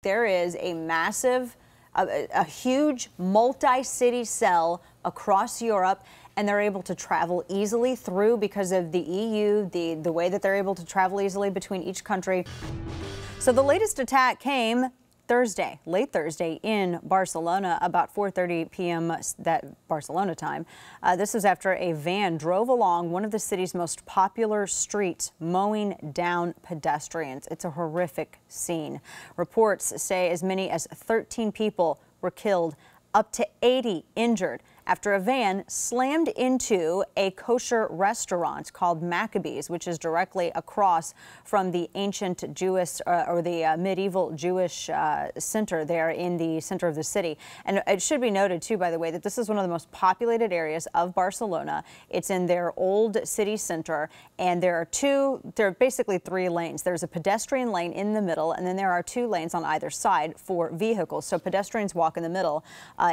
there is a massive, a huge multi-city cell across Europe, and they're able to travel easily through because of the EU, the way that they're able to travel easily between each country. So the latest attack came Thursday, late Thursday in Barcelona, about 4:30 p.m. that Barcelona time. This was after a van drove along one of the city's most popular streets, mowing down pedestrians. It's a horrific scene. Reports say as many as 13 people were killed, up to 80 injured after a van slammed into a kosher restaurant called Maccabees, which is directly across from the ancient Jewish or the medieval Jewish center there in the center of the city. And it should be noted, too, by the way, that this is one of the most populated areas of Barcelona. It's in their old city center, and there are basically three lanes. There's a pedestrian lane in the middle, and then there are two lanes on either side for vehicles. So pedestrians walk in the middle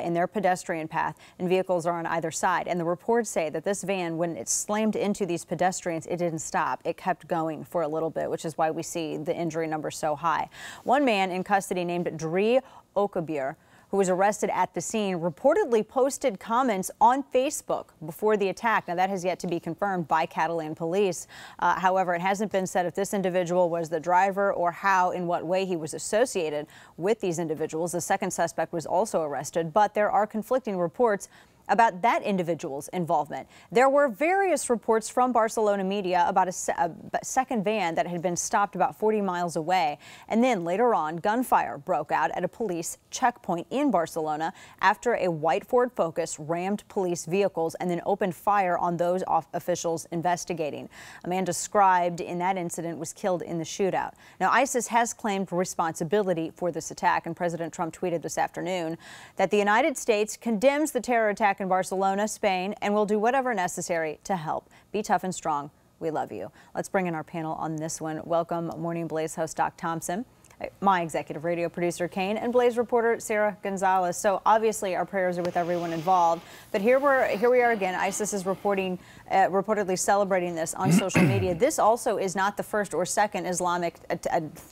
in their pedestrian path, and vehicles are on either side. And the reports say that this van, when it slammed into these pedestrians, it didn't stop. It kept going for a little bit, which is why we see the injury number so high. One man in custody named Dre Okabir, who was arrested at the scene, reportedly posted comments on Facebook before the attack. Now, that has yet to be confirmed by Catalan police. However, it hasn't been said if this individual was the driver or how, in what way he was associated with these individuals. The second suspect was also arrested, but there are conflicting reports about that individual's involvement. There were various reports from Barcelona media about a second van that had been stopped about 40 miles away. And then later on, gunfire broke out at a police checkpoint in Barcelona after a white Ford Focus rammed police vehicles and then opened fire on those officials investigating. A man described in that incident was killed in the shootout. Now, ISIS has claimed responsibility for this attack, and President Trump tweeted this afternoon that the United States condemns the terror attack in Barcelona, Spain, and will do whatever necessary to help. Be tough and strong. We love you. Let's bring in our panel on this one. Welcome Morning Blaze host Doc Thompson, my executive radio producer Kane, and Blaze reporter Sarah Gonzalez. So obviously our prayers are with everyone involved, but here we are again. ISIS is reportedly celebrating this on social media. This also is not the first or second Islamic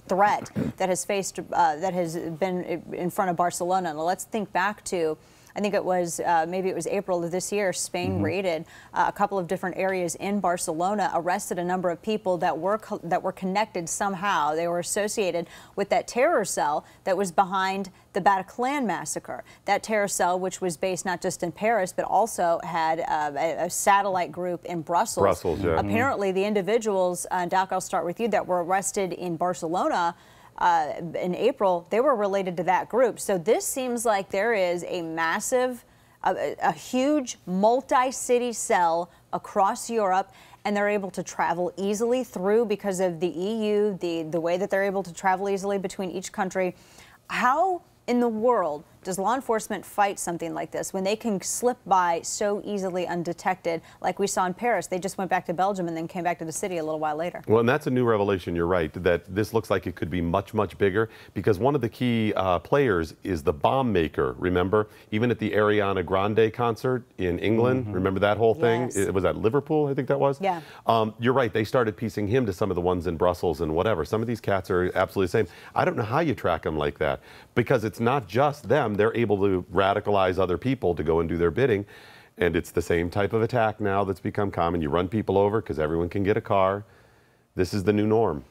threat that has been in front of Barcelona. Now let's think back to, I think it was maybe it was April of this year. Spain raided a couple of different areas in Barcelona, arrested a number of people that were connected somehow. They were associated with that terror cell that was behind the Bataclan massacre. That terror cell, which was based not just in Paris, but also had a satellite group in Brussels. Brussels, yeah. Apparently, the individuals, Doc, I'll start with you, that were arrested in Barcelona in April, they were related to that group. So this seems like there is a massive, a huge multi-city cell across Europe, and they're able to travel easily through because of the EU, the way that they're able to travel easily between each country. How in the world does law enforcement fight something like this when they can slip by so easily undetected, like we saw in Paris? They just went back to Belgium and then came back to the city a little while later. Well, and that's a new revelation. You're right, that this looks like it could be much, much bigger, because one of the key players is the bomb maker. Remember, even at the Ariana Grande concert in England, remember that whole thing? Yes. It was at Liverpool, I think that was? Yeah. You're right, they started piecing him to some of the ones in Brussels and whatever. Some of these cats are absolutely the same. I don't know how you track them like that, because it's not just them. They're able to radicalize other people to go and do their bidding. And it's the same type of attack now that's become common. You run people over because everyone can get a car. This is the new norm.